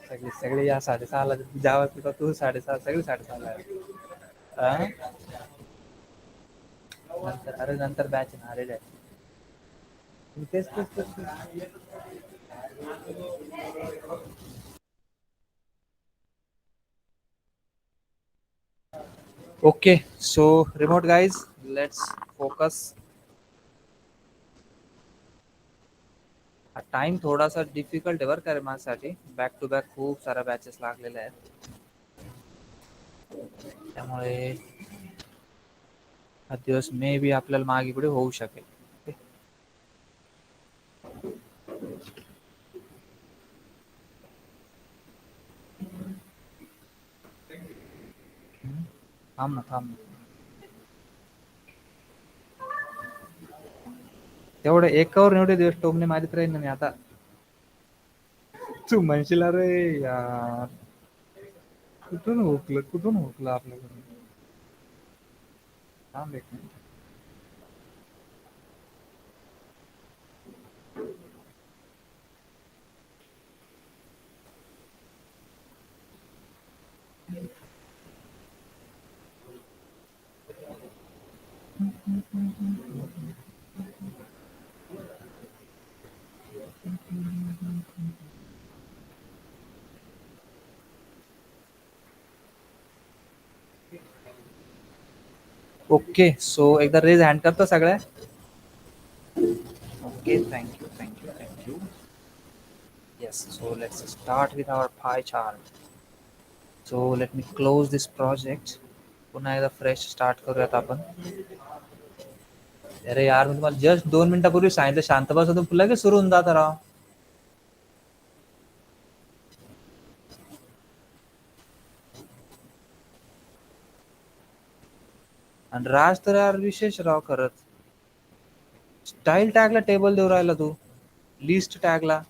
सगळे सगळे या 6:30ला जावा तुला तू 6:30 सगळे 6:30ला आहे. नंतर अरे नंतर बॅच आलेले आहे. तेच. Okay so remote guys let's focus. Time थोडासा डिफिकल्ट आहे बरं का रे माझ्यासाठी. बॅक टू बॅक खूप साऱ्या बॅचेस लागलेल्या आहेत. त्यामुळे हा दिवस मे बी आपल्याला मागे पुढे होऊ शकेल. थांब ना. तेवढं एकावर एवढे दिवस टोमणे मारीत राहील ना मी आता. तू म्हणशील अरे यार कुठून हुकलं आपल्याकडून. थांब एक मिनिट. ओके सो एकदा रेज हँड करतो सगळ्या. Okay thank you. Yes, so let's start with our pie chart. So let me close this project. पुन्हा एकदा फ्रेश स्टार्ट करूयात आपण. अरे यार मी तुम्हाला जस्ट 2 मिनिटापूर्वी सांगितलं शांत बसा, तुम्ही लगेच सुरू होऊन जाता राव. आणि राज तर यार विशेष राव खरंच. स्टाईल टॅगला टेबल देऊ राहिला तू. लिस्ट टॅगला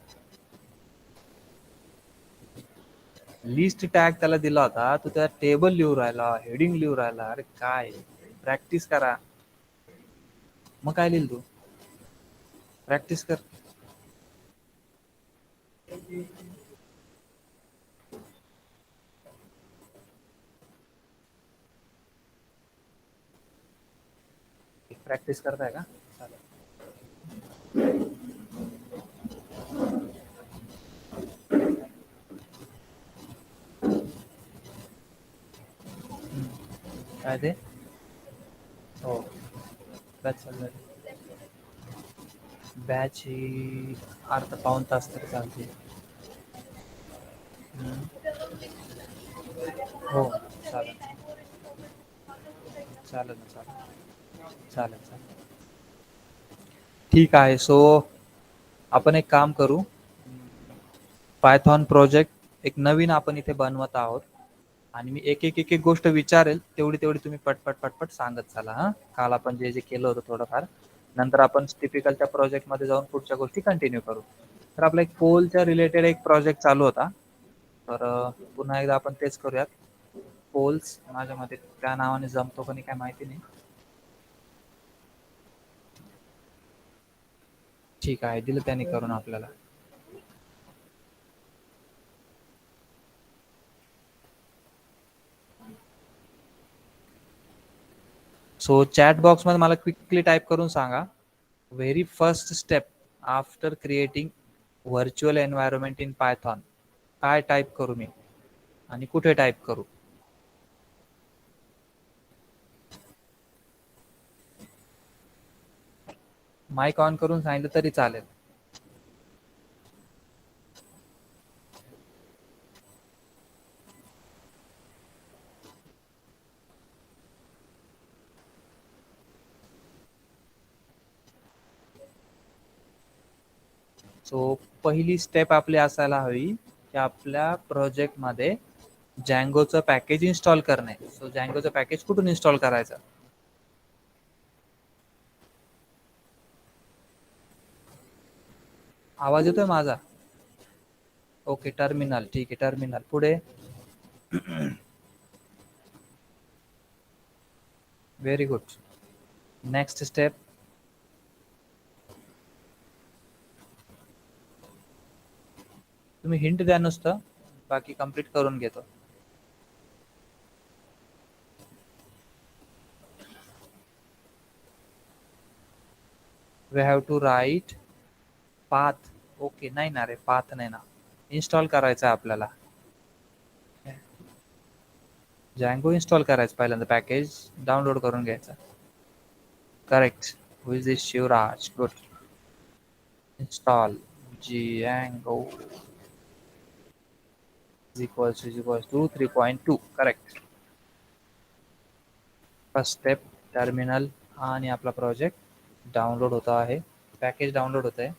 लिस्ट टॅग त्याला दिला होता, तू त्या टेबल लिहू राहिला, हेडिंग लिहू राहिला. अरे काय प्रॅक्टिस करा. मग काय लिहिल तू प्रॅक्टिस कर. प्रॅक्टिस करताय का? चालेल. काय ते? हो बॅच चालू. बॅच ही अर्धा पाऊण तास तरी चालते. हो चालेल. चालेल. ठीक आहे. सो आपण एक काम करू. पायथॉन प्रोजेक्ट एक नवीन आपण इथे बनवत आहोत. आणि मी एक गोष्ट विचारेल, तेवढी तुम्ही पटपट सांगत चला. हा काल आपण जे केलं होतं थोडंफार, नंतर आपण टिपिकलच्या प्रोजेक्ट मध्ये जाऊन पुढच्या गोष्टी कंटिन्यू करू. तर आपला एक पोलच्या रिलेटेड एक प्रोजेक्ट चालू होता. तर पुन्हा एकदा आपण तेच करूयात. पोल्स माझ्या मते त्या नावाने जमतो पण काय माहिती नाही. ठीक आहे, दिलं त्याने करून आपल्याला. सो चॅट बॉक्स मध्ये मला क्विकली टाईप करून सांगा. Very first step after creating virtual environment in Python. काय टाईप करू मी आणि कुठे टाईप करू? माईक ऑन करून सांगितलं तरी चालेल. सो पहिली स्टेप आपली असायला हवी की आपल्या प्रोजेक्ट मध्ये जँगोचं पॅकेज इन्स्टॉल करणे. सो जँगोचं पॅकेज कुठून इन्स्टॉल करायचं? आवाज येतोय माझा? Okay terminal. ठीक आहे टर्मिनल. पुढे? Very good. Next step? तुम्ही हिंट द्या नुसतं. बाकी कंप्लीट करून घेतो. We have to write path. Okay, नाही ना रे, पाथ नाही ना, इन्स्टॉल करायचं आहे आपल्याला. जँगो इन्स्टॉल करायचं, पहिल्यांदा पॅकेज डाउनलोड करून घ्यायचं. Correct. Who is this Shivraj? Good. Install Django is equals to 3.2. Correct. First step terminal, आणि आपला प्रोजेक्ट डाउनलोड होता आहे, पॅकेज डाउनलोड होत आहे.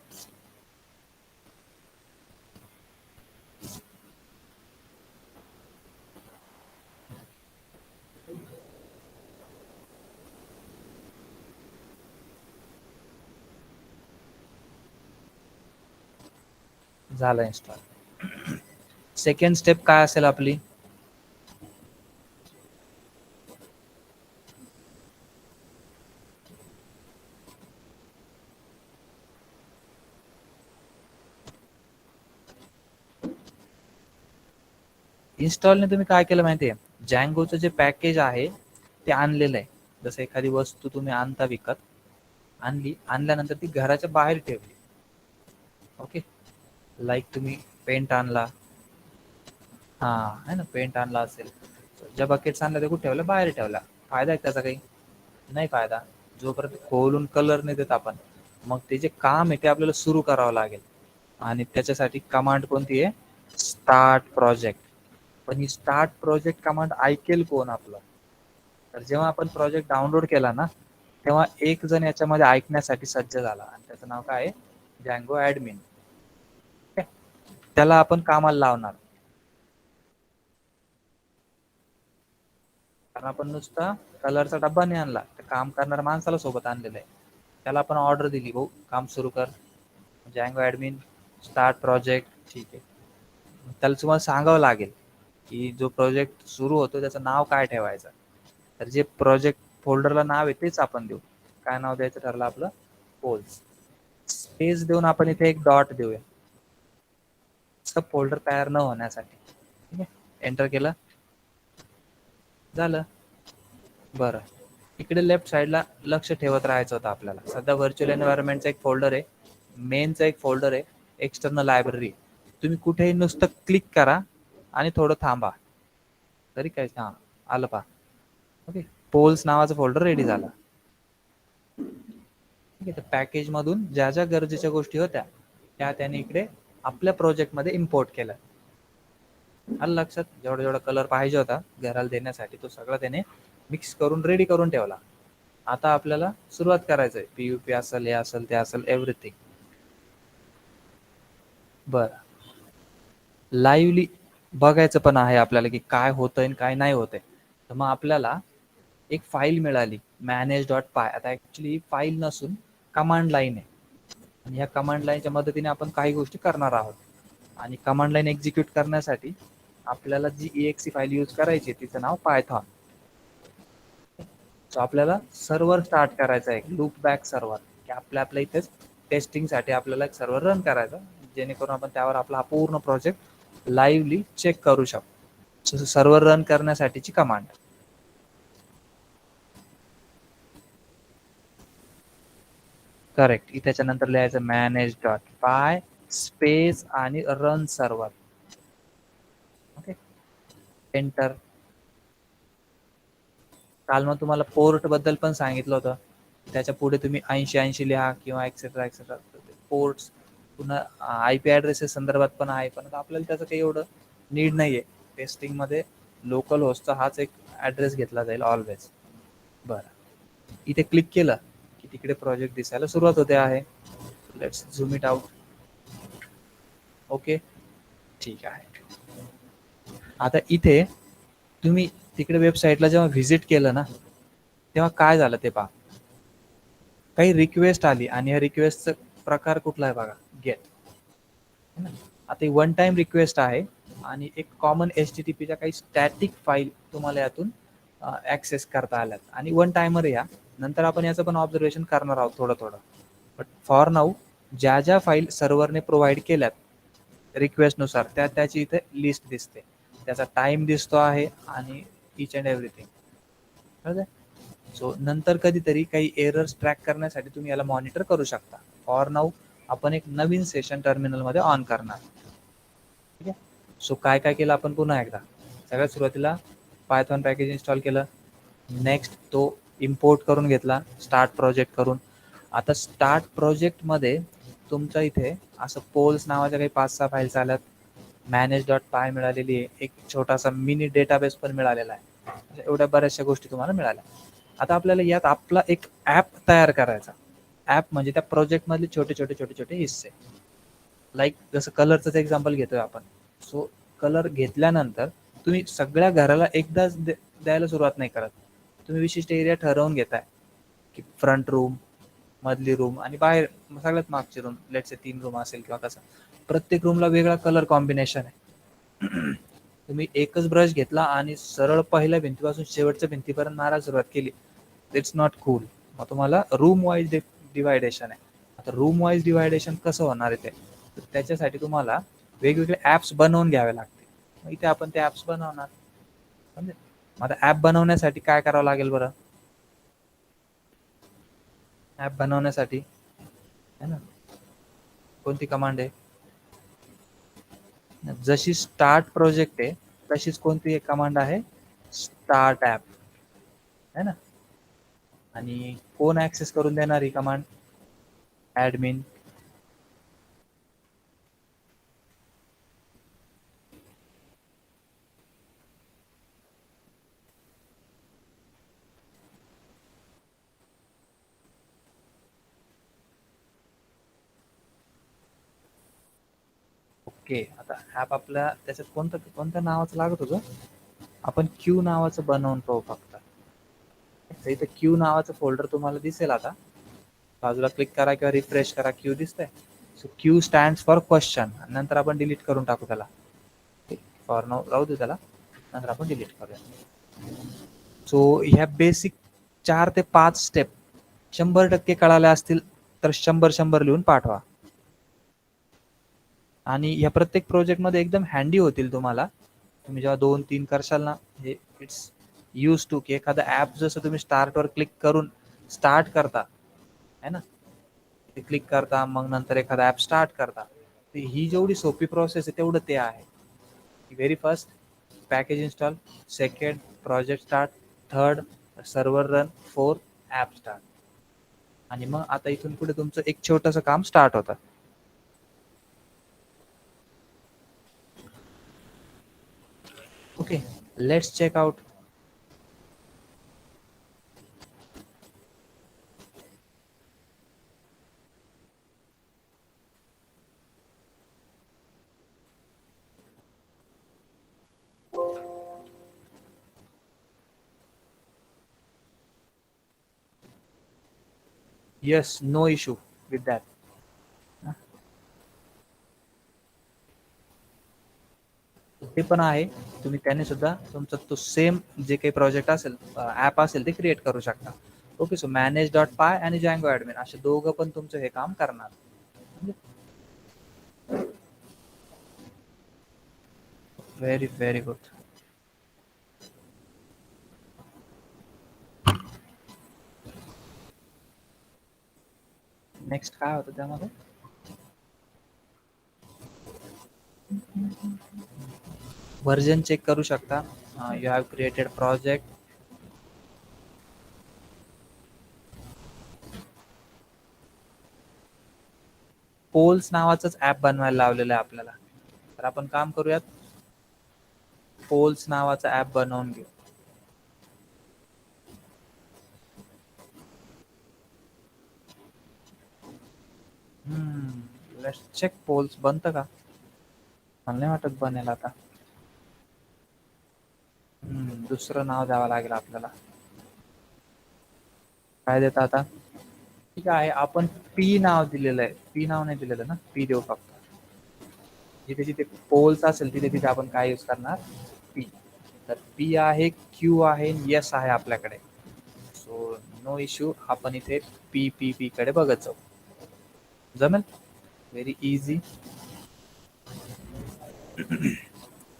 झालं इन्स्टॉल. सेकंड स्टेप काय असेल आपली? इन्स्टॉलने तुम्ही काय केलं माहितीये, जँगोचं जे पॅकेज आहे ते आणलेलं आहे. जसं एखादी वस्तू तुम्ही आणता विकत, आणल्यानंतर ती घराच्या बाहेर ठेवली. ओके, लाईक तुम्ही पेंट आणला, हा आहे ना, पेंट आणला असेल, ज्या बकेट्स आणला ते कुठे ठेवलं? बाहेर ठेवला. फायदा आहे त्याचा काही? नाही फायदा. जोपर्यंत खोलून कलर नाही देत आपण, मग ते जे काम आहे ते आपल्याला सुरू करावं लागेल. आणि त्याच्यासाठी कमांड कोणती आहे? Start project. पण ही स्टार्ट प्रोजेक्ट कमांड ऐकेल कोण आपलं? तर जेव्हा आपण प्रोजेक्ट डाउनलोड केला ना, तेव्हा एक जण याच्यामध्ये ऐकण्यासाठी सज्ज झाला, आणि त्याचं नाव काय आहे? जँगो ऍडमिन. त्याला आपण कामाला लावणार. कारण आपण नुसता कलरचा डब्बा नाही आणला, तर काम करणाऱ्या माणसाला सोबत आणलेलं आहे. त्याला आपण ऑर्डर दिली, भाऊ काम सुरू कर, जँगो ऍडमिन स्टार्ट प्रोजेक्ट. ठीक आहे, त्याला तुम्हाला सांगावं लागेल की जो प्रोजेक्ट सुरू होतो त्याचं नाव काय ठेवायचं. तर जे प्रोजेक्ट फोल्डरला नाव आहे तेच आपण देऊ. काय नाव द्यायचं ठरलं आपलं? पोल्स. स्पेस देऊन आपण इथे एक डॉट देऊया, सब फोल्डर तयार न होण्यासाठी. ठीक आहे, एंटर केलं, झालं. बरं, इकडे लेफ्ट साईडला लक्ष ठेवत राहायचं होतं आपल्याला. सध्या व्हर्च्युअल एन्व्हायरमेंटचा एक फोल्डर आहे, मेनचा एक फोल्डर आहे, एक्सटर्नल लायब्ररी. तुम्ही कुठेही नुसतं क्लिक करा आणि थोडं थांबा तरी काय, हा आलं पहा. ओके, पोल्स नावाचं फोल्डर रेडी झालं. ठीक आहे, तर पॅकेज मधून ज्या ज्या गरजेच्या गोष्टी होत्या त्या त्याने इकडे आपल्या प्रोजेक्ट मध्ये इम्पोर्ट केलं. आलं लक्षात? जेवढा जेवढा कलर पाहिजे होता घराला देण्यासाठी तो सगळा त्याने मिक्स करून रेडी करून ठेवला. आता आपल्याला सुरुवात करायचंय. पीयूपी असेल, हे असेल, ते असेल, एव्हरीथिंग. बरं, लाईव्हली बघायचं पण आहे आपल्याला की काय होतंय आणि काय नाही होतंय. तर मग आपल्याला एक फाईल मिळाली, manage.py. आता ऍक्च्युली ही फाईल नसून कमांड लाईन आहे, आणि ह्या कमांड लाईनच्या मदतीने आपण काही गोष्टी करणार आहोत. आणि कमांड लाईन एक्झिक्यूट करण्यासाठी आपल्याला जी exe फाईल यूज करायची तिचं नाव पायथॉन. सो आपल्याला सर्व्हर स्टार्ट करायचा आहे, लूप बॅक सर्व्हर, की आपल्या इथेच टेस्टिंगसाठी आपल्याला एक सर्व्हर रन करायचा, जेणेकरून आपण त्यावर आपला पूर्ण प्रोजेक्ट लाईव्हली चेक करू शकतो. सो सर्व्हर रन करण्यासाठीची कमांड. करेक्ट. त्याच्यानंतर लिहायचं manage.py स्पेस आणि रन सर्व्हर. Okay, enter. काल मग तुम्हाला पोर्ट बद्दल पण सांगितलं होतं, त्याच्या पुढे तुम्ही 8080 लिहा किंवा एक्सेट्रा एक्सेट्रा. पोर्ट्स पुन्हा IP ॲड्रेसेस संदर्भात पण आहे, पण आपल्याला त्याचं काही एवढं नीड नाहीये. टेस्टिंग मध्ये लोकल होस्टचा हाच एक ॲड्रेस घेतला जाईल ऑलवेज. बरं, इथे क्लिक केलं की तिकडे प्रोजेक्ट दिसायला सुरुवात होते आहे. Let's zoom it out. Okay, ठीक आहे. आता इथे तुम्ही तिकडे वेबसाईटला जेव्हा व्हिजिट केलं ना, तेव्हा काय झालं ते पहा. काही रिक्वेस्ट आली, आणि या रिक्वेस्टचा प्रकार कुठला आहे बघा, गेट. आता ही वन टाइम रिक्वेस्ट आहे, आणि एक कॉमन HTTPच्या काही स्टॅटिक फाईल तुम्हाला यातून ऍक्सेस करता आल्यात, आणि वन टाइमर या. नंतर आपण याचं पण ऑब्झर्वेशन करणार आहोत थोडं थोडं. बट फॉर नाऊ ज्या ज्या फाईल सर्व्हरने प्रोव्हाइड केल्यात रिक्वेस्ट नुसार त्याची इथे लिस्ट दिसते, त्याचा टाइम दिसतो आहे आणि इच अँड एव्हरीथिंग. सो नंतर कधीतरी काही एरर्स ट्रॅक करण्यासाठी तुम्ही याला मॉनिटर करू शकता. फॉर नाऊ आपण एक नवीन सेशन टर्मिनलमध्ये ऑन करणार. ठीक आहे. सो काय काय केलं आपण पुन्हा एकदा. सगळ्यात सुरुवातीला पायथॉन पॅकेज इन्स्टॉल केलं. नेक्स्ट तो इम्पोर्ट करून घेतला स्टार्ट प्रोजेक्ट करून. आता स्टार्ट प्रोजेक्टमध्ये तुमच्या इथे असं पोल्स नावाच्या काही 5-6 फाईल्स आल्यात. manage.py मिळालेली आहे. एक छोटासा मिनी डेटाबेस पण मिळालेला आहे. एवढ्या बऱ्याचशा गोष्टी तुम्हाला मिळाल्या. आता आपल्याला यात आपला एक ॲप तयार करायचा. ॲप म्हणजे त्या प्रोजेक्टमधले छोटे छोटे छोटे छोटे हिस्से. लाईक जसं कलरचंच एक्झाम्पल घेतोय आपण. सो कलर घेतल्यानंतर तुम्ही सगळ्या घराला एकदाच द्यायला सुरुवात नाही करत. तुम्ही विशिष्ट एरिया ठरवून घेताय की फ्रंट रूम, मधली रूम आणि बाहेर सगळ्यात मागची रूम. लेट्स से 3 रूम असेल किंवा कसं. प्रत्येक रूमला वेगळा कलर कॉम्बिनेशन आहे. तुम्ही एकच ब्रश घेतला आणि सरळ पहिल्या भिंतीपासून शेवटच्या भिंतीपर्यंत मारायला सुरुवात केली, इट्स नॉट कूल. मग तुम्हाला रूम वाईज डिवायडेशन आहे. आता रूम वाईज डिवायडेशन कसं होणार आहे ते, तर त्याच्यासाठी तुम्हाला वेगवेगळे ॲप्स बनवून घ्यावे लागतील. मग इथे आपण ते ॲप्स बनवणार. समजेल. मग आता ॲप बनवण्यासाठी काय करावं लागेल बरं. ॲप बनवण्यासाठी है ना कोणती कमांड आहे. जशी स्टार्ट प्रोजेक्ट आहे तशीच कोणती एक कमांड आहे, स्टार्ट ॲप है ना. आणि कोण ऍक्सेस करून देणार ही कमांड, ऍडमिन. ओके. आता ऍप आपल्या त्याच्यात कोणत्या नावाचं लागत होतं, आपण क्यू नावाचं बनवून पाहू फक्त. इथे क्यू नावाचं फोल्डर तुम्हाला दिसेल. आता बाजूला क्लिक करा किंवा रिफ्रेश करा, क्यू दिसतंय. So Q stands for question. नंतर आपण डिलीट करून टाकू त्याला. फॉर नाऊ राहू दे त्याला, नंतर आपण डिलीट करूया. सो ह्या बेसिक 4 ते 5 स्टेप 100% कळाल्या असतील तर 100 लिहून पाठवा. आणि या प्रत्येक प्रोजेक्टमध्ये एकदम हँडी होतील तुम्हाला. तुम्ही जेव्हा 2-3 करशाल ना, हे इट्स यूज टू की एखादं ॲप जसं तुम्ही स्टार्टवर क्लिक करून स्टार्ट करता है ना, ते क्लिक करता मग नंतर एखादा ॲप स्टार्ट करता. ही जेवढी सोपी प्रोसेस आहे तेवढं ते आहे. Very first package install, second project start, third server run, fourth app start. आणि मग आता इथून पुढे तुमचं एक छोटंसं काम स्टार्ट होतं. Okay, let's check out. Yes, no issue with that. ते पण आहे. तुम्ही त्याने सुद्धा तुमचा तो सेम जे काही प्रोजेक्ट असेल, ॲप असेल ते क्रिएट करू शकता. ओके. सो manage.py आणि Django ॲडमिन असे दोघं पण तुमचं हे काम करणार. Very very good. नेक्स्ट काय होतं त्यामध्ये, व्हर्जन चेक करू शकता. You have created project. Polls नावाचंच ॲप बनवायला लावलेलं आहे आपल्याला. तर आपण काम करूयात, पोल्स नावाचं ॲप बनवून घेऊ. लेट्स चेक पोल्स बनतं का. मला नाही वाटत बनेल आता. दुसरं नाव द्यावं लागेल आपल्याला. काय देतं आता. ठीक आहे, आपण पी नाव दिलेलं आहे. पी नाव नाही दिलेलं ना, पी देऊ फक्त. जिथे जिथे पोल्स असेल तिथे तिथे आपण काय यूज करणार, पी. तर पी आहे, क्यू आहे, यस आहे आपल्याकडे. So no issue. आपण इथे पी पी पी कडे बघत जाऊ. जमेल. Very easy.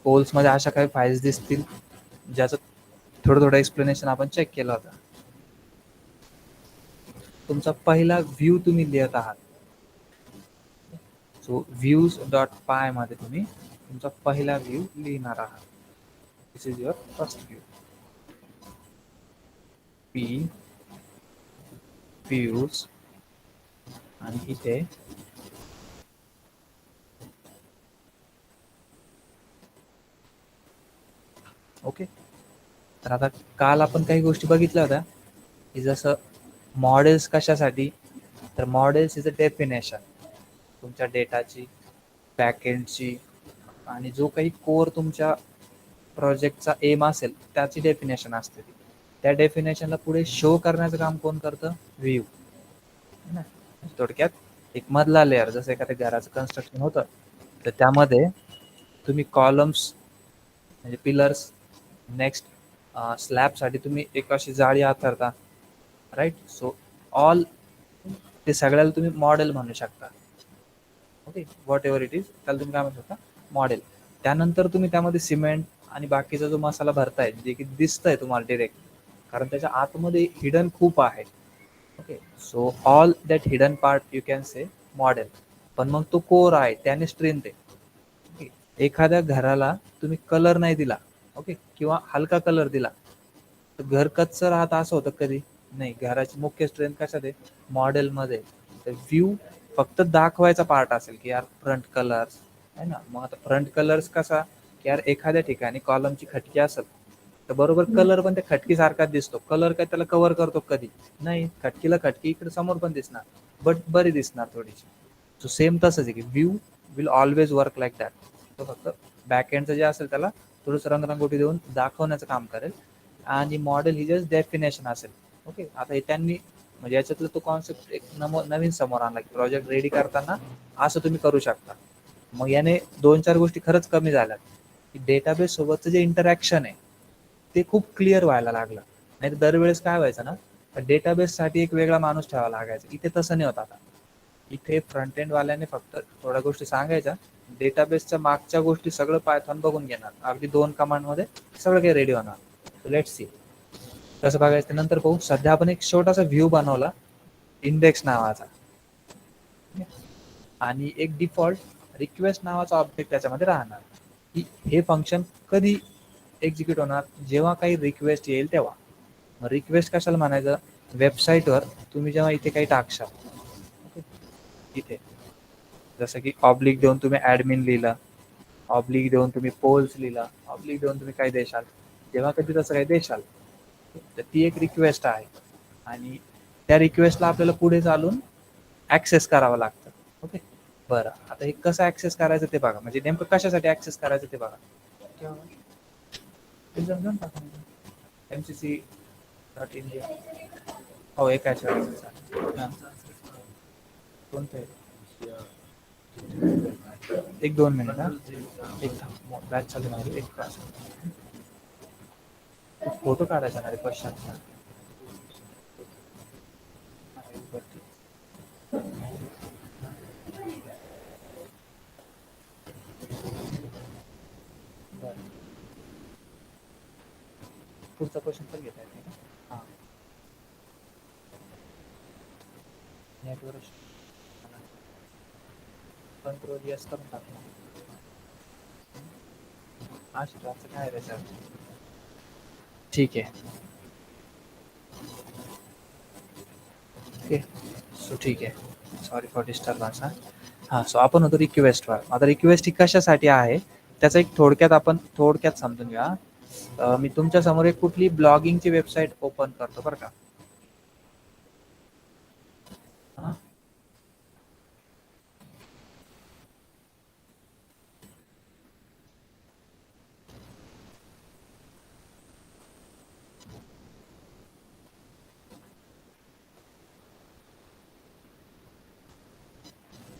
पोल्स मध्ये अशा काही फाईल्स दिसतील ज्याचं थोडं थोडं एक्सप्लेनेशन आपण चेक केलं होतं. तुमचा पहिला व्ह्यू तुम्ही लिहत आहात. सो व्ह्यूज डॉट पाय मध्ये तुम्ही तुमचा पहिला व्ह्यू लिहिणार आहात. This is your first view. P views आणि इथे ओके. तर आता काल आपण काही गोष्टी बघितल्या होत्या की जसं मॉडेल्स कशासाठी, तर मॉडेल्स इज अ डेफिनेशन तुमच्या डेटाची, बॅकएंडची आणि जो काही कोर तुमच्या प्रोजेक्टचा एम असेल त्याची डेफिनेशन असते. त्या डेफिनेशनला पुढे शो करण्याचं काम कोण करतं? व्ह्यू. थोडक्यात एक मधला लेअर, जसं एखाद्या घराचं कन्स्ट्रक्शन होतं तर त्यामध्ये तुम्ही कॉलम्स म्हणजे पिलर्स, नेक्स्ट स्लॅबसाठी तुम्ही एक अशी जाळी आथरता, राईट. सो ऑल ते सगळ्याला तुम्ही मॉडेल म्हणू शकता. Okay, what ever it is, त्याला तुम्ही काय म्हणू शकता? मॉडेल. त्यानंतर तुम्ही त्यामध्ये सिमेंट आणि बाकीचा जो मसाला भरताय जे की दिसतंय तुम्हाला डिरेक्ट, कारण त्याच्या आतमध्ये हिडन खूप आहे. Okay, so all that hidden part you can say model. पण मग तो कोर आहे, त्याने स्ट्रेंथ आहे. ओके, एखाद्या घराला तुम्ही कलर नाही दिला, ओके, किंवा हलका कलर दिला तर घर कच्चं राहत असं होतं कधी नाही. घराची मुख्य स्ट्रेंथ कशात आहे? मॉडेलमध्ये. तर व्ह्यू फक्त दाखवायचा पार्ट असेल की यार फ्रंट कलर्स आहे ना. मग आता फ्रंट कलर्स कसा की यार एखाद्या ठिकाणी कॉलमची खटकी असेल तर बरोबर कलर पण त्या खटकी सारखाच दिसतो. कलर काय त्याला कव्हर करतो कधी नाही. खटकीला खटकी इकडे समोर पण दिसणार, बट बरी दिसणार थोडीशी. सो सेम तसंच आहे की view will always work like that. तो फक्त बॅक एंडचं जे असेल त्याला थोडंसं रंगरंगोटी देऊन दाखवण्याचं काम करेल आणि मॉडेल ही जस्ट डेफिनेशन असेल. ओके, आता हे त्यांनी म्हणजे याच्यातलं तो कॉन्सेप्ट एक नवीन समोर आणला की प्रोजेक्ट रेडी करताना असं तुम्ही करू शकता. मग याने 2-4 गोष्टी खरंच कमी झाल्यात की डेटाबेस सोबतचं जे इंटरॅक्शन आहे ते खूप क्लिअर व्हायला लागलं. नाही तर दरवेळेस काय व्हायचं ना, डेटाबेससाठी एक वेगळा माणूस ठेवावा लागायचा. इथे तसं नाही होत आता. इथे फ्रंट एंड वाल्याने फक्त थोड्या गोष्टी सांगायच्या, डेटाबेसच्या मागच्या गोष्टी सगळं पायथॉन बघून घेणार. अगदी 2 कमांडमध्ये सगळं काही रेडी होणार. लेट्स सी कसं बघायचं नंतर पाहू. सध्या आपण एक छोटासा व्ह्यू बनवला इंडेक्स नावाचा आणि एक डिफॉल्ट रिक्वेस्ट नावाचा ऑब्जेक्ट त्याच्यामध्ये राहणार. की हे फंक्शन कधी एक्झिक्यूट होणार? जेव्हा काही रिक्वेस्ट येईल तेव्हा. मग रिक्वेस्ट कशाला म्हणायचं? वेबसाईटवर तुम्ही जेव्हा इथे काही टाकशाल, इथे जसं की ऑब्लिक देऊन तुम्ही ॲडमिन लिहिलं, ऑब्लिक देऊन तुम्ही पोल्स लिहिला, ऑब्लिक देऊन तुम्ही काय देशाल, जेव्हा कधी तसं काही देशाल तर ती एक रिक्वेस्ट आहे आणि त्या रिक्वेस्टला आपल्याला पुढे चालून ॲक्सेस करावं लागतं. ओके, बरं आता हे कसं ॲक्सेस करायचं ते बघा. म्हणजे नेमकं कशासाठी ॲक्सेस करायचं ते बघा. MCC डॉट इंडिया हो एका कोणतं एक 2 मिनिट हा. एक बॅच चालू आहे. एक तास फोटो काढायचा ना रे पश्चात. पुढचा क्वेश्चन पण घेता येते का? हां, नेटवर्क कंट्रोल यस करून टाकला. आष्ट्राचं काय रे सर? ठीक आहे. ओके, सो ठीक आहे. Sorry for disturbance. हां, सो आपण होतो रिक्वेस्टवर. आता रिक्वेस्ट ही कशासाठी आहे त्याचा एक थोडक्यात समजून घ्या. मी तुमच्या समोर एक कुठली ब्लॉगिंगची वेबसाईट ओपन करतो बरं का. हां,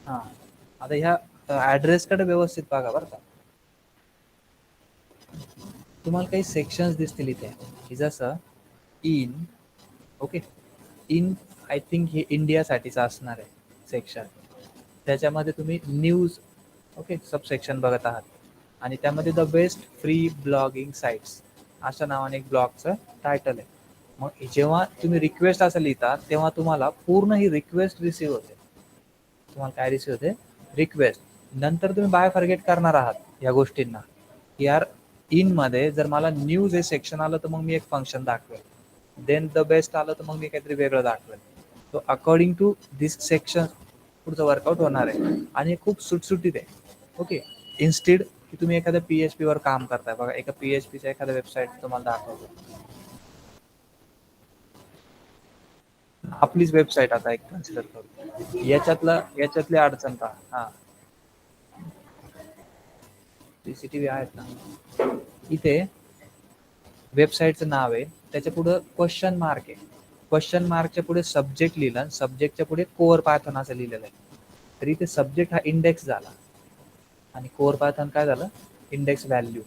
हां. आता ह्या ॲड्रेसकडे व्यवस्थित बघा बरं का. तुम्हाला काही सेक्शन्स दिसतील इथे की जसं in, okay, in I think हे इंडियासाठीचं असणार आहे सेक्शन. त्याच्यामध्ये तुम्ही न्यूज, ओके, सबसेक्शन बघत आहात. आणि त्यामध्ये the best free blogging sites अशा नावाने एक ब्लॉगचं टायटल आहे. मग जेव्हा तुम्ही रिक्वेस्ट असं लिहिता तेव्हा तुम्हाला पूर्ण ही रिक्वेस्ट रिसीव्ह होते. तुम्हाला काय रिसीव्ह होते? रिक्वेस्ट. नंतर तुम्ही बाय फॉरगेट करणार आहात या गोष्टींना. यार इन मध्ये जर मला न्यूज हे सेक्शन आलं तर मग मी एक फंक्शन दाखवेल. देन द बेस्ट आलं तर मग मी काहीतरी वेगळं दाखवेल. So according to this section पुढचं वर्कआउट होणार आहे आणि खूप सुटसुटीत आहे. ओके. इन्स्टेड की तुम्ही एखाद्या PHP वर काम करताय बघा, एका PHPच्या एखाद्या वेबसाईट तुम्हाला दाखवतो. आपलीच वेबसाईट आता एक कन्सिडर करू. याच्यातली अडचण का? हा, CCTV आहेत ना. इथे वेबसाईटचं नाव आहे, त्याच्या पुढं क्वेश्चन मार्क आहे. क्वेश्चन मार्कच्या पुढे सब्जेक्ट लिहिलं आणि सब्जेक्टच्या पुढे कोर पायथॉन असं लिहिलेलं आहे. तर इथे सब्जेक्ट हा इंडेक्स झाला आणि कोर पायथॉन काय झालं? Index value.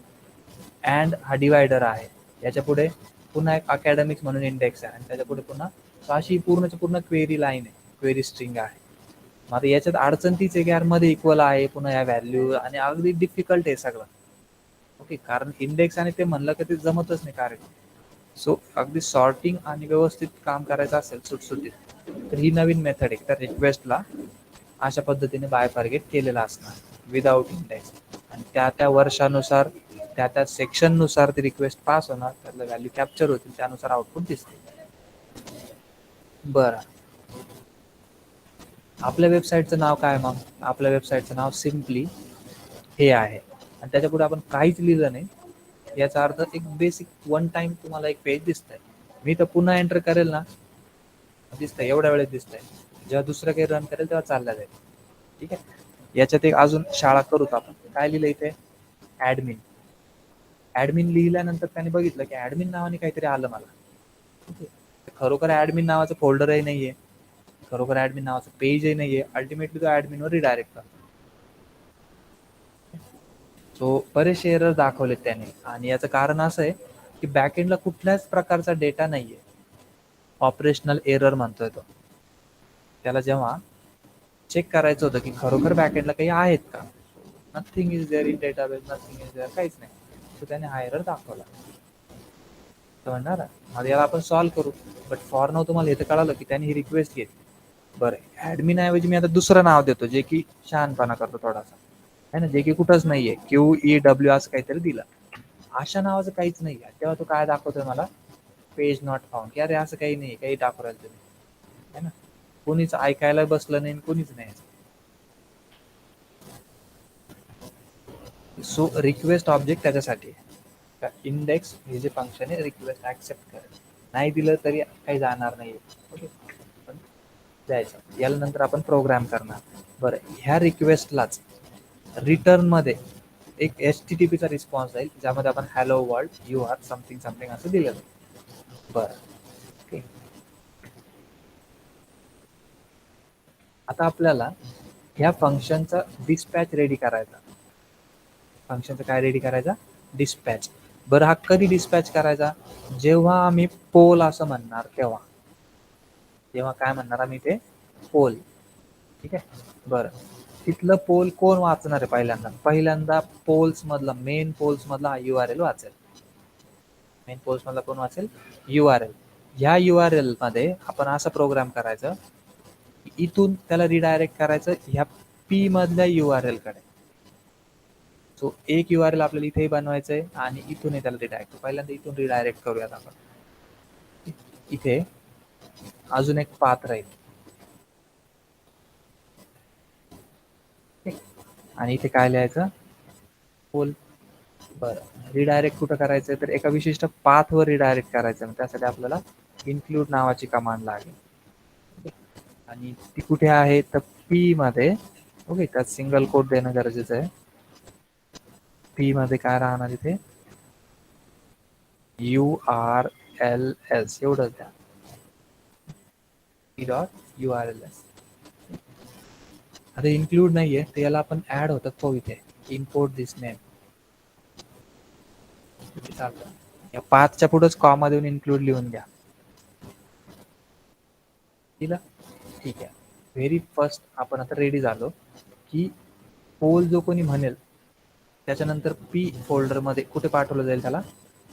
अँड हा डिवायडर आहे. याच्या पुढे पुन्हा एक अकॅडमिक्स म्हणून इंडेक्स आहे आणि त्याच्या पुढे पुन्हा अशी पूर्णची पूर्ण क्वेरी लाईन आहे, क्वेरी स्ट्रिंग आहे. मग आता याच्यात अडचण तीच आहे की यार मध्ये इक्वल आहे, पुन्हा या व्हॅल्यू, आणि अगदी डिफिकल्ट आहे सगळं. ओके. कारण इंडेक्स आणि ते म्हणलं की ते जमतच नाही कार्य. सो अगदी सॉर्टिंग आणि व्यवस्थित काम करायचं असेल सुटसुटीत तर ही नवीन मेथड आहे. त्या रिक्वेस्टला अशा पद्धतीने बाय फॉरगेट केलेला असणार विदाउट इंडेक्स, आणि त्या वर्षानुसार त्या सेक्शननुसार ती रिक्वेस्ट पास होणार, त्यातलं व्हॅल्यू कॅप्चर होतील, त्यानुसार आउटपुट दिसते. बरं, आपल्या वेबसाईटचं नाव काय? मग आपल्या वेबसाईटचं नाव सिम्पली हे आहे आणि त्याच्या पुढे आपण काहीच लिहिलं नाही. याचा अर्थ एक बेसिक वन टाइम तुम्हाला एक पेज दिसतंय. मी तर पुन्हा एंटर करेल ना, दिसतंय एवढ्या वेळेस दिसतंय. जेव्हा दुसरं काही रन करेल तेव्हा चालला जाईल. ठीक आहे. याच्यात एक अजून शाळा करूत आपण. काय लिहिलं इथे? ऍडमिन. ऍडमिन लिहिल्यानंतर त्याने बघितलं की ऍडमिन नावाने काहीतरी आलं मला. ठीक आहे. खरोखर ऍडमिन नावाचं फोल्डरही नाहीये, खरोखर ऍडमिन नावाचं पेजही नाहीये. अल्टिमेटली तो ऍडमिनवर रिडायरेक्ट करतो. सो बरेचसे एरर दाखवलेत त्याने, आणि याचं कारण असं आहे की बॅकएंडला कुठल्याच प्रकारचा डेटा नाहीये. ऑपरेशनल एरर म्हणतोय तो. त्याला जेव्हा चेक करायचं होतं की खरोखर बॅकएंडला काही आहेत का, nothing is there in database, nothing is there, काहीच नाही. सो त्याने हा एरर दाखवला. तर म्हणणार आता याला आपण सॉल्व्ह करू. बट फॉर नाव तुम्हाला इथे कळालं की त्याने ही रिक्वेस्ट घेतली. बरं, ऍडमिन ऐवजी मी आता दुसरं नाव देतो जे की शहाणपणा करतो थोडासा, है ना, जे की कुठंच नाहीये. QEW असं काहीतरी दिलं. अशा नावाचं काहीच नाहीये. तेव्हा तो काय दाखवतोय मला? Page not found. की अरे असं काही नाही, काही दाखवू राहिलं तुम्ही, है ना. कोणीच ऐकायला बसलं नाही, कोणीच नाही. सो रिक्वेस्ट ऑब्जेक्ट त्याच्यासाठी इंडेक्स हे जे फंक्शन आहे रिक्वेस्ट ऍक्सेप्ट करेल. नाही दिलं तरी काही जाणार नाही. ओके. पण द्यायचं. याला नंतर आपण प्रोग्राम करणार. बरं, ह्या रिक्वेस्टलाच रिटर्न मध्ये एक HTTPचा रिस्पॉन्स जाईल ज्यामध्ये आपण hello world you are something something असं दिलं. बरं, ओके. आता आपल्याला ह्या फंक्शनचा डिस्पॅच रेडी करायचा. फंक्शनचं काय रेडी करायचा? डिस्पॅच. बरं, हा कधी डिस्पॅच करायचा? जेव्हा आम्ही पोल असं म्हणणार तेव्हा. तेव्हा काय म्हणणार आम्ही? ते पोल. ठीक आहे. बरं, तिथलं पोल कोण वाचणार आहे? पहिल्यांदा पोल्स मधला, मेन पोल्स मधला URL वाचेल. मेन पोल्स मधला कोण वाचेल? URL. ह्या URL मध्ये आपण असा प्रोग्राम करायचा, इथून त्याला रिडायरेक्ट करायचं ह्या P मधल्या URL कडे. सो एक URL आपल्याला इथे बनवायचंय आणि इथून त्याला रिडायरेक्ट. पहिल्यांदा इथून रिडायरेक्ट करूयात आपण. इथे अजून एक पाथ राहील आणि इथे काय लिहायचं? पोल. बरं, रिडायरेक्ट कुठं करायचंय? तर एका विशिष्ट पाथवर रिडायरेक्ट करायचं. त्यासाठी आपल्याला इन्क्लूड नावाची कमांड लागेल. आणि ती कुठे आहे? तर P मध्ये. ओके, त्यात सिंगल कोट देणं गरजेचं आहे. P मध्ये काय राहणार? इथे URLs एवढंच द्या. P.URLs. आता इन्क्लूड नाहीये तर याला आपण ऍड होतात पाहू इथे. इम्पोर्ट दिस नेम. या पाथच्या पुढेच कॉमा देऊन इन्क्लूड लिहून घ्या. दिलं? ठीक आहे. व्हेरी फर्स्ट आपण आता रेडी झालो की पोल जो कोणी म्हणेल त्याच्यानंतर पी फोल्डरमध्ये कुठे पाठवलं जाईल त्याला,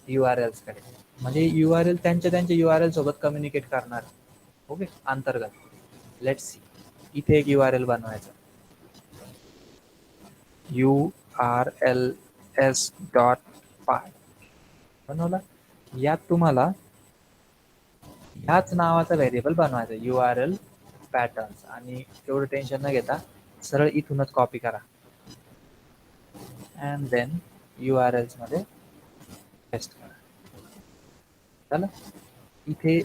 URLs कडे. म्हणजे URL त्यांच्या URL सोबत कम्युनिकेट करणार. ओके, अंतर्गत. लेट्स सी, इथे एक URL बनवायचा, urls.py बनवला. यात तुम्हाला ह्याच नावाचा व्हेरिएबल बनवायचा, URL पॅटर्न्स. आणि एवढं टेन्शन न घेता सरळ इथूनच कॉपी करा अँड देन URLs मध्ये पेस्ट करा. झालं. इथे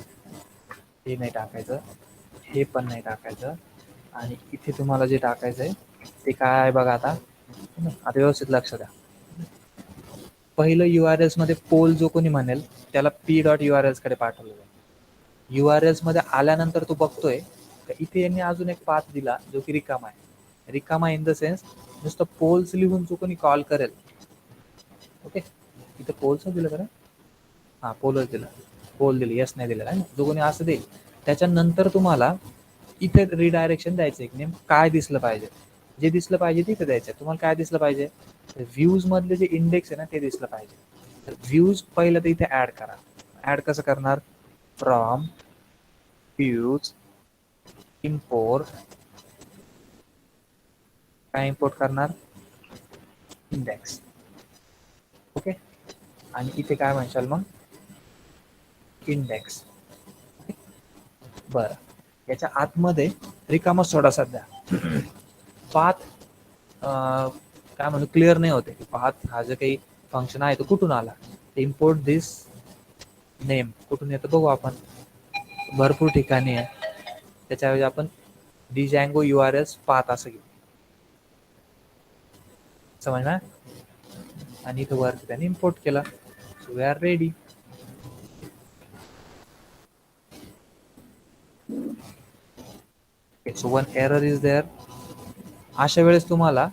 हे नाही टाकायचं, हे पण नाही टाकायचं. आणि इथे तुम्हाला जे टाकायचं आहे ते काय आहे बघा. आता व्यवस्थित लक्ष द्या. पहिलं URLs मध्ये पोल जो कोणी म्हणेल त्याला p.urls कडे पाठवलं जाईल. URLs मध्ये आल्यानंतर तो बघतोय तर इथे यांनी अजून एक पाथ दिला जो की रिकामा आहे. रिकामा इन द सेन्स नुसतं पोल्स लिहून जो कोणी कॉल करेल. ओके, इथं पोल्स दिलं बरं, हा पोलच दिला, पोल दिली, यस नाही दिलेला आहे. जो कोणी असं देईल त्याच्यानंतर तुम्हाला इथे रिडायरेक्शन द्यायचं. एक नेम काय दिसलं पाहिजे, जे दिसलं पाहिजे तिथे द्यायचं. तुम्हाला काय दिसलं पाहिजे, व्ह्यूज मधले जे इंडेक्स आहे ना ते दिसलं पाहिजे. तर व्ह्यूज पहिलं तर इथे ऍड करा. ऍड कसं करणार, फ्रॉम व्ह्यूज इम्पोर्ट, काय इम्पोर्ट करणार, इंडेक्स. ओके, आणि इथे काय म्हणशाल मग, इंडेक्स. बरं, याच्या आतमध्ये रिकामा सोडा सध्या. पाथ काय म्हणू, क्लिअर नाही होते. पाथ हा जो काही फंक्शन आहे तो कुठून आला, इम्पोर्ट दिस नेम कुठून येतं बघू आपण, भरपूर ठिकाणी आहे. त्याच्याऐवजी आपण डिजँगो URLs पाथ असं घेऊ, समजणार. आणि इथं वरती त्याने इम्पोर्ट केला. So we are ready. So one error is there. अशा वेळेस तुम्हाला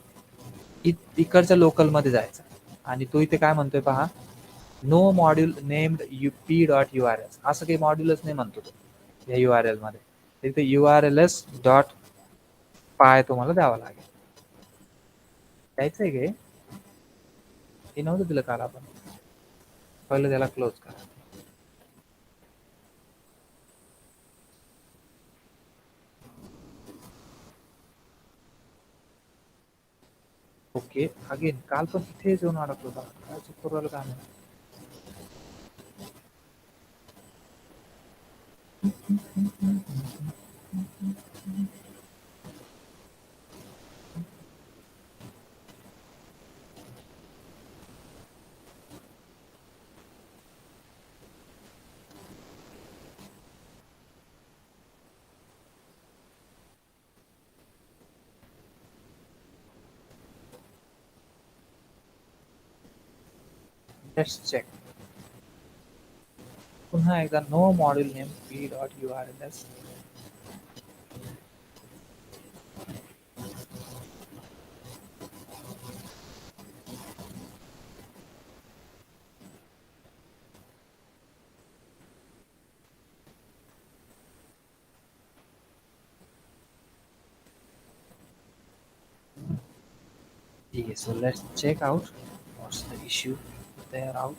इकडच्या लोकलमध्ये जायचं आणि तो इथे काय म्हणतोय पहा, नो मॉड्यूल नेम्ड p.urls, असं काही मॉड्यूलच नाही म्हणतो तो या URL मध्ये. तिथे urls.py तुम्हाला द्यावं लागेल. द्यायचंय गे, हे नव्हतं दिलं काल आपण. पहिलं त्याला क्लोज करा. ओके, अगेन काल पण इथेच येऊन अडकलो होता. काय चुकतो राहिलं का नाही. Let's check. पुन्हा एकदा no module name p.urls. Okay, so let's check out what's the issue there out.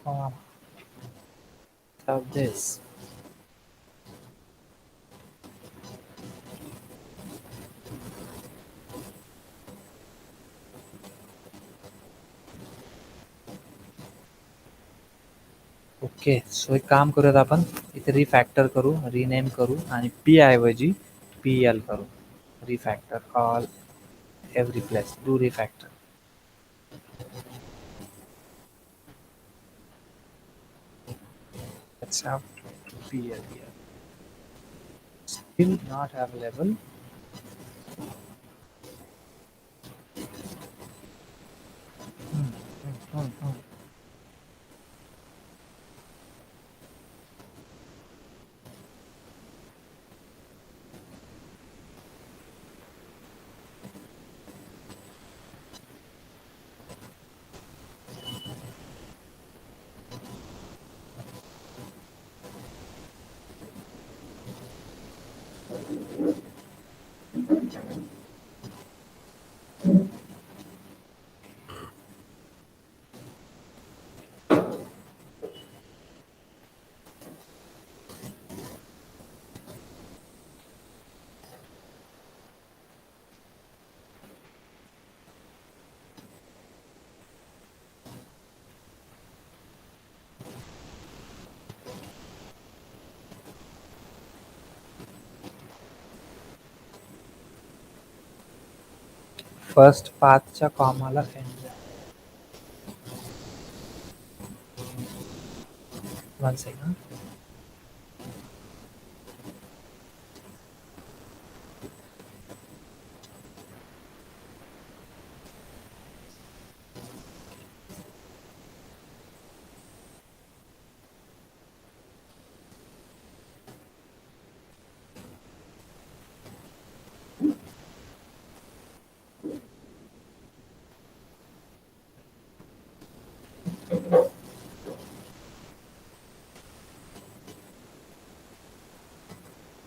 Um, of this. Okay, so एक काम करूयात आपण, इथे रिफॅक्टर करू, रिनेम करू आणि P ऐवजी PL करू. Refactor all every place, do refactor. Let's have PL here. Still not available. Hmm. First पाथच्या कॉमाला एंड. One second.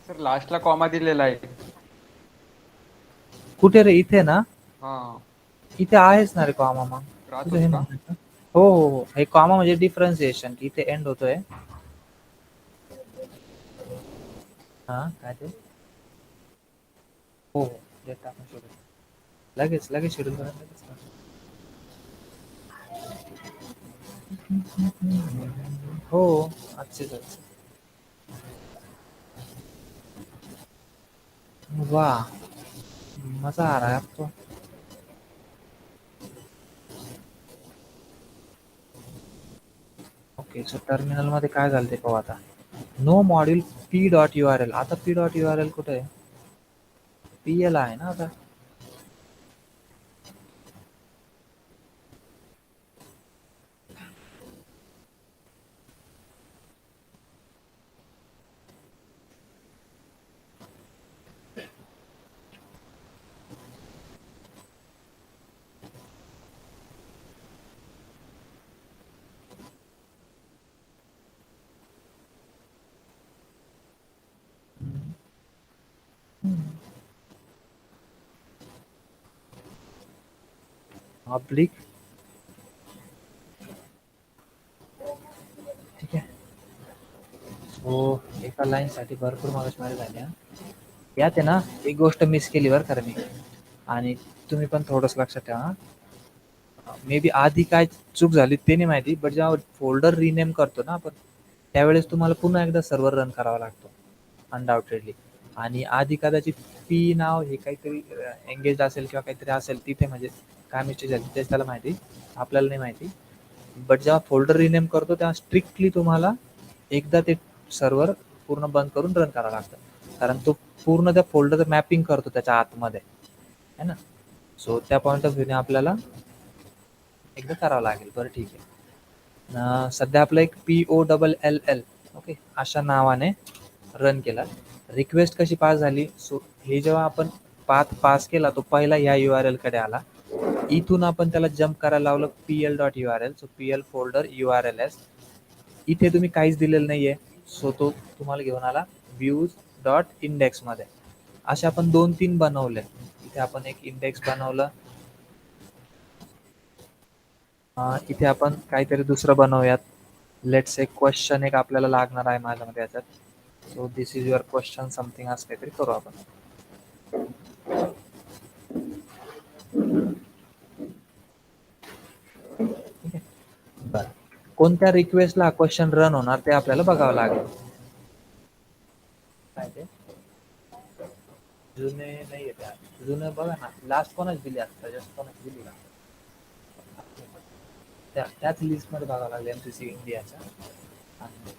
सर लास्टला कॉमा दिलेला आहे. कुठे रे? इथे ना? हा, इथे आहेच ना रे कॉमा. मग त्रास तुझं होतो हे का? म्हणतात ना. हो हो हो, हे कॉमा म्हणजे डिफरन्सिएशन, की इथे एंड होतोय. हा काय ते? हो हो, डेटा आपण शोधू. लगेच लगेच शेड्यूल करा लगेच करा. हो, आजचेच आजचे. वाह! मजा आ रहा है अब तो. ओके, सो टर्मिनलमध्ये काय झालं ते पाहू आता. No module P dot U R L. आता P dot U R L कुठे आहे? पी एल आहे ना आता. ऑब्लिक. ठीक आहे. सो एका लाईनसाठी भरपूर मागासमारी झाल्या. यात आहे ना, एक गोष्ट मिस केली बरं खरं मी. आणि तुम्ही पण थोडंसं लक्षात ठेवा. मे बी आधी काय चूक झाली ते नाही माहिती, बट जेव्हा फोल्डर रिनेम करतो ना आपण, त्यावेळेस तुम्हाला पुन्हा एकदा सर्व्हर रन करावा लागतो अनडाउटेडली. आणि आधी कदाचित पी नाव हे काहीतरी एंगेज असेल किंवा काहीतरी असेल तिथे, म्हणजे काय मिस्टेक झाली तेच त्याला माहिती, आपल्याला नाही माहिती. बट जेव्हा फोल्डर रिनेम करतो तेव्हा स्ट्रिक्टली तुम्हाला एकदा ते सर्व्हर पूर्ण बंद करून रन करावं लागतं, कारण तो पूर्ण त्या फोल्डरचं मॅपिंग करतो त्याच्या आतमध्ये, है ना. सो त्या पॉईंट ऑफ व्ह्यूने आपल्याला एकदा करावं लागेल. बरं ठीक आहे. सध्या आपलं एक POLLL ओके अशा नावाने रन केला. रिक्वेस्ट कशी पास झाली? सो हे जेव्हा आपण पाथ पास केला तो पहिला ह्या यू आर एल कडे आला. इथून आपण त्याला जम्प करायला लावलं PL dot U R L. So PL folder URLS. इथे तुम्ही काहीच दिलेलं नाहीये, सो तो तुम्हाला घेऊन आला व्ह्यूज डॉट इंडेक्स मध्ये. असे आपण 2-3 बनवले. इथे आपण एक इंडेक्स बनवलं. इथे आपण काहीतरी दुसरं बनवूयात. लेट्स एक क्वेश्चन एक आपल्याला लागणार आहे माझ्या मध्ये याच्यात. So this is your question something असं काहीतरी करू आपण. ठीक आहे. बरं, कोणत्या रिक्वेस्टला क्वेश्चन रन होणार ते आपल्याला बघावं लागेल. काय ते जुने नाही येते. जुनं बघा ना, लास्ट कोणाच दिली आता, जस्ट कोणाच दिली का? त्याच लिस्ट मध्ये बघावं लागेल MCC इंडियाच्या. आणि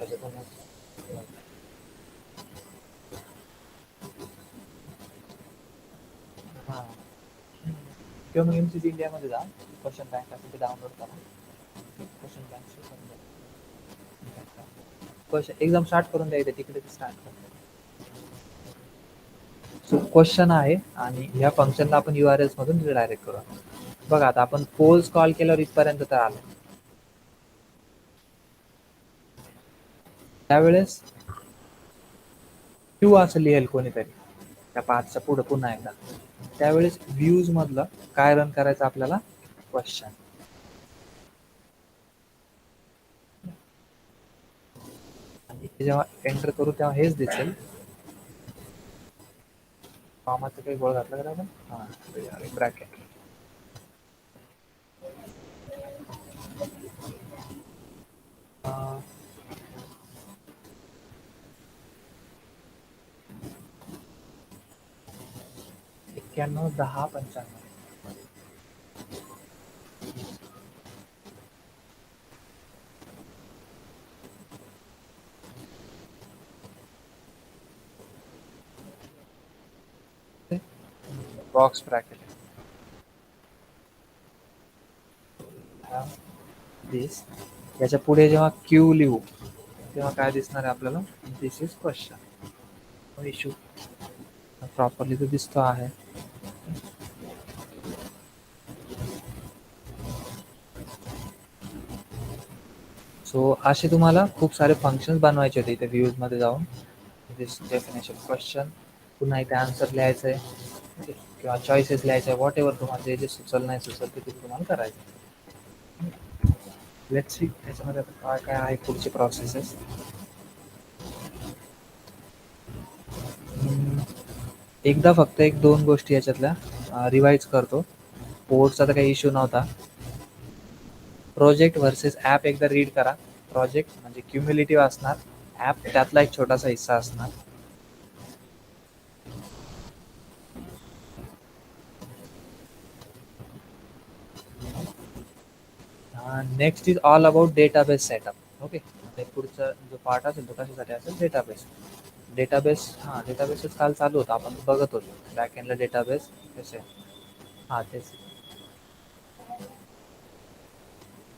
हा किंवा मग एमसीसी इंडियामध्ये जा, क्वेश्चन बँक असेल ते डाउनलोड करा. Question bank question exam start करून द्यायचं तिकडे स्टार्ट करतो. सो क्वेश्चन आहे आणि ह्या फंक्शनला आपण URLs मधून डायरेक्ट करू. बघा आता आपण पोल्स कॉल केल्यावर इथपर्यंत तर आलो. त्यावेळेस क्यू असं लिहेल कोणीतरी त्या 5च्या पुढे पुन्हा एकदा. त्यावेळेस व्ह्यूज मधलं काय रन करायचं आपल्याला, क्वेश्चन. आणि जेव्हा एंटर करू तेव्हा हेच दिसेल. फॉर्माचं काही गोळ घातलं का आपण, हा ब्रॅकेट. अं, 91, 10, 95. बॉक्स ब्रॅकेट दिस. याच्या पुढे जेव्हा क्यू लिहू तेव्हा काय दिसणार आहे आपल्याला, दिस इज क्वेश्चन. इश्यू प्रॉपरली तो दिसतो आहे. सो असे तुम्हाला खूप सारे फंक्शन्स बनवायचे होते इथे व्ह्यूज मध्ये जाऊन. दिस डेफिनेशन क्वेश्चन, पुन्हा इथे आन्सर लिहायचं आहे किंवा चॉईसेस लिहायचे आहे. वॉट एव्हर तुम्हाला जे जे सुचल नाही सुचल ते तुम्हाला करायचं. लेट्स सी त्याच्यामध्ये आता काय काय आहे पुढची प्रोसेसेस. एकदा फक्त 1-2 गोष्टी याच्यातल्या रिवाइज करतो. पोर्टचा तर काही इश्यू नव्हता. प्रोजेक्ट व्हर्सेस ॲप एकदा रीड करा. प्रोजेक्ट म्हणजे क्युम्युलेटिव्ह असणार, ॲप त्यातला एक छोटासा हिस्सा असणार. Next is all about database setup. Okay, पुढचा जो पार्ट असेल तो कशासाठी असेल, डेटाबेस. डेटाबेस डेटाबेसच काल चालू होता, आपण बघत होतो बॅक एंडला डेटाबेस कसे. तेच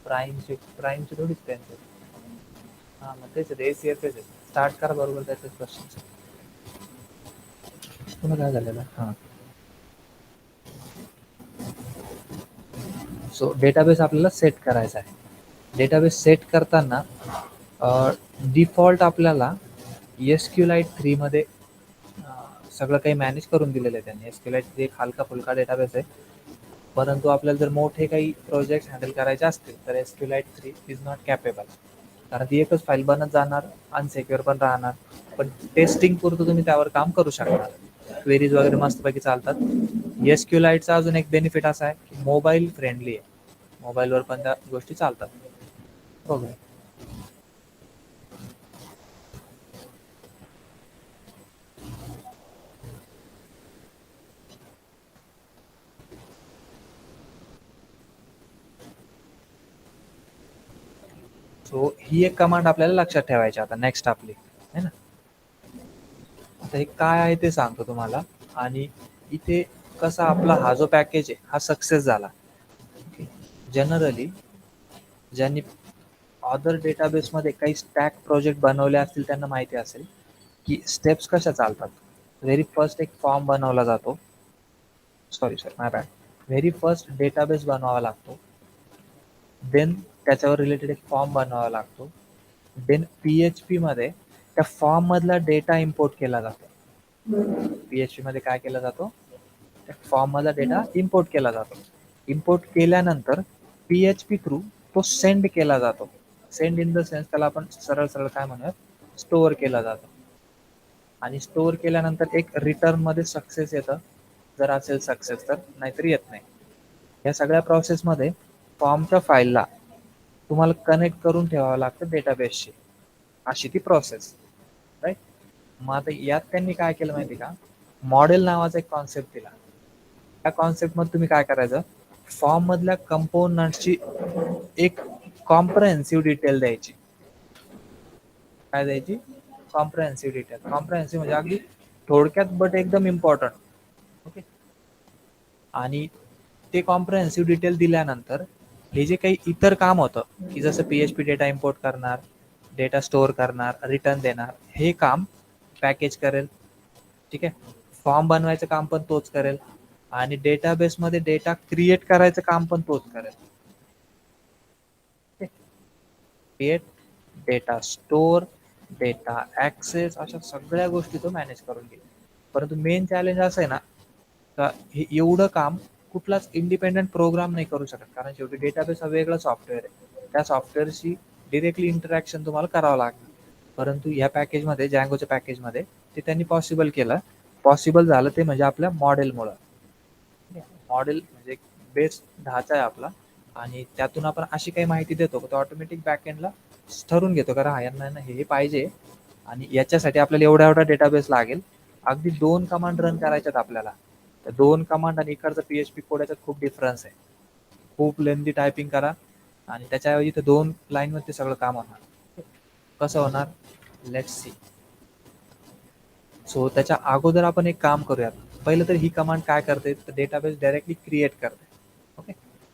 प्राईमची थोडीच त्यांचं. मग तेच ACFच आहे. स्टार्ट करा बरोबर त्याचे क्वेश्चन. पुन्हा काय झालेलं. सो डेटाबेस आपल्याला सेट करायचा आहे. डेटाबेस सेट करताना डिफॉल्ट आपल्याला SQLite 3 मध्ये सगळं काही मॅनेज करून दिलेलं आहे त्यांनी. SQLite 3 एक हलका फुलका डेटाबेस आहे, परंतु आपल्याला जर मोठे काही प्रोजेक्ट हँडल करायचे असतील तर SQLite 3 इज नॉट कॅपेबल. कारण ती एकच फाईल बनत जाणार, अनसेक्युअर पण राहणार, पण टेस्टिंग पुरतं तुम्ही त्यावर काम करू शकणार. क्वेरीज वगैरे मस्तपैकी चालतात. SQLiteचा अजून एक बेनिफिट असा आहे की मोबाईल फ्रेंडली आहे. मोबाईलवर पण त्या गोष्टी चालतात. बघूया. सो ही एक कमांड आपल्याला लक्षात ठेवायची आता नेक्स्ट आपली है ना. आता हे काय आहे ते सांगतो तुम्हाला. आणि इथे कसा आपला हा जो पॅकेज आहे हा सक्सेस झाला. जनरली ज्यांनी अदर डेटाबेसमध्ये काही स्टॅक प्रोजेक्ट बनवले असतील त्यांना माहिती असेल की स्टेप्स कशा चालतात. व्हेरी फर्स्ट एक फॉर्म बनवला जातो. सॉरी माय बॅड. व्हेरी फर्स्ट डेटाबेस बनवावा लागतो. देन त्याच्यावर रिलेटेड एक फॉर्म बनवावा लागतो. देन PHP मध्ये त्या फॉर्म मधला डेटा इम्पोर्ट केला जातो. PHP मध्ये काय केला जातो, त्या फॉर्म मधला डेटा इम्पोर्ट केला जातो. इम्पोर्ट केल्यानंतर PHP थ्रू तो सेंड केला जातो. सेंड इन द सेन्स त्याला आपण सरळ सरळ काय म्हणूयात, स्टोअर केला जातो. आणि स्टोअर केल्यानंतर एक रिटर्न मध्ये सक्सेस येतं, जर असेल सक्सेस तर, नाहीतर येत नाही. या सगळ्या प्रोसेसमध्ये फॉर्मच्या फाईलला तुम्हाला कनेक्ट करून ठेवावं लागतं डेटाबेसशी. अशी ती प्रोसेस, राईट. मग आता यात त्यांनी काय केलं माहिती का, मॉडेल नावाचा एक कॉन्सेप्ट दिला. त्या कॉन्सेप्ट मध्ये तुम्ही काय करायचं, फॉर्म मधल्या कंपोनंटची एक कॉम्प्रहेन्सिव्ह डिटेल द्यायची. काय द्यायची? Comprehensive detail. कॉम्प्रेहेन्सिव्ह म्हणजे अगदी थोडक्यात बट एकदम इम्पॉर्टंट. ओके. आणि ते कॉम्प्रेहेन्सिव्ह डिटेल दिल्यानंतर हे जे काही इतर काम होतं, की जसं PHP डेटा इम्पोर्ट करणार, डेटा स्टोअर करणार, रिटर्न देणार, हे काम पॅकेज करेल. ठीक आहे. फॉर्म बनवायचं काम पण तोच करेल आणि डेटाबेसमध्ये डेटा क्रिएट करायचं काम पण तोच करेल. Create, data store, data access, अशा सगळ्या गोष्टी तो मॅनेज करून घेईल. परंतु मेन चॅलेंज असं आहे ना, का हे एवढं काम कुठलाच इंडिपेंडंट प्रोग्राम नाही करू शकत, कारण शेवटी डेटाबेस हा वेगळा सॉफ्टवेअर आहे. त्या सॉफ्टवेअरशी डिरेक्टली इंटरॅक्शन तुम्हाला करावं लागतं. परंतु या पॅकेजमध्ये, जँगोच्या पॅकेजमध्ये ते त्यांनी पॉसिबल केलं. पॉसिबल झालं ते म्हणजे आपल्या मॉडेलमुळं. मॉडेल म्हणजे एक बेस ढाचा आहे आपला आणि त्यातून आपण अशी काही माहिती देतो की तो ऑटोमॅटिक बॅकएंडला ठरवून घेतो, कारण हा यांना ना हे पाहिजे आणि याच्यासाठी आपल्याला एवढा एवढा डेटाबेस लागेल. अगदी 2 कमांड रन करायच्यात आपल्याला. तर 2 कमांड आणि इकडचा PHP कोड याच्यात खूप डिफरन्स आहे. खूप लेंदी टायपिंग करा आणि त्याच्याऐवजी ते 2 लाईनमध्ये सगळं काम होणार. कसं होणार? Let's see. सो त्याच्या अगोदर आपण एक काम करूयात. पहिलं तर ही कमांड काय करते, तर डेटाबेस डायरेक्टली क्रिएट करते. ओके.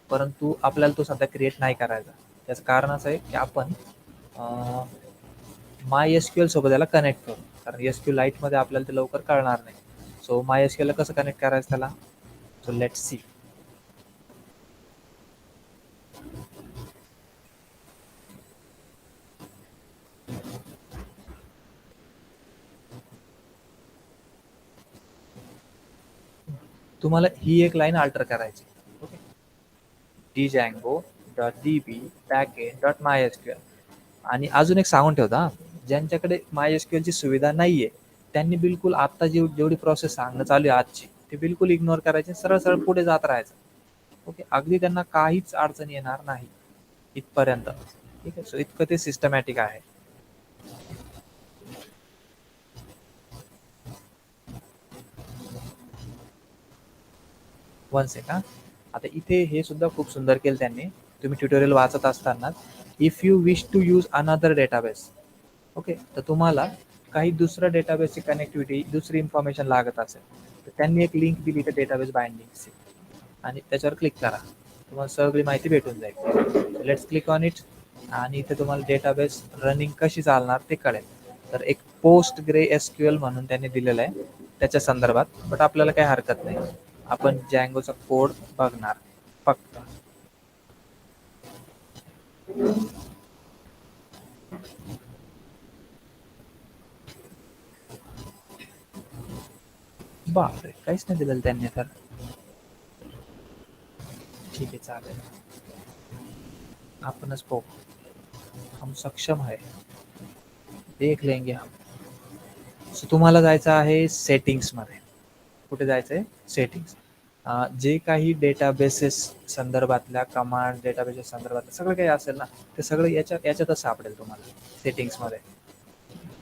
परंतु आपल्याला तो सध्या क्रिएट नाही करायचा. त्याचं कारण असं आहे की आपण MySQL सोबत याला कनेक्ट करू, कारण SQL लाईटमध्ये आपल्याला ते लवकर कळणार नाही. सो MySQL ला कसं कनेक्ट करायचं त्याला? So let's see. तुम्हाला ही एक लाईन अल्टर करायची. ओके. django.db.backend.mysql. आणि अजून एक सांगून ठेवता, ज्यांच्याकडे MySQL ची सुविधा नाहीये त्यांनी बिलकुल आता जेवढी प्रोसेस सांगणं चालू आहे आजची, ते बिलकुल इग्नोर करायचे, सरळ सरळ पुढे जात राहायचं. ओके. अगदी त्यांना काहीच अडचण येणार नाही इथपर्यंत. ठीक आहे. सो इतकं ते सिस्टमॅटिक आहे. One sec. आता इथे हे सुद्धा खूप सुंदर केलं त्यांनी. तुम्ही ट्युटोरियल वाचत असताना, if you wish to use another database, okay, तर तुम्हाला काही दुसऱ्या डेटाबेसची कनेक्टिव्हिटी, दुसरी इन्फॉर्मेशन लागत असेल, तर त्यांनी एक लिंक दिली त्या डेटाबेस बाइंडिंगची आणि त्याच्यावर क्लिक करा. तुम्हाला सगळी माहिती भेटून जाईल. Let's click on it. आणि इथे तुम्हाला डेटाबेस रनिंग कशी चालणार ते कळेल. तर एक पोस्ट ग्रे SQL म्हणून त्यांनी दिलेलं आहे त्याच्या संदर्भात, बट आपल्याला काही हरकत नाही. आपण जँगोचा कोड बघणार फक्त. बापरे, काहीच नाही दिलेलं त्यांनी तर. ठीक आहे, चालेल. आपणच पो हम सक्षम है, देख लेंगे हम. सो तुम्हाला जायचं आहे सेटिंग्समध्ये. कुठे जायचं आहे? सेटिंग्स. जे काही डेटाबेसेस संदर्भातल्या कमांड, डेटाबेसेस संदर्भातलं सगळं काही असेल ना, ते सगळं याच्यातच सापडेल तुम्हाला सेटिंग्समध्ये,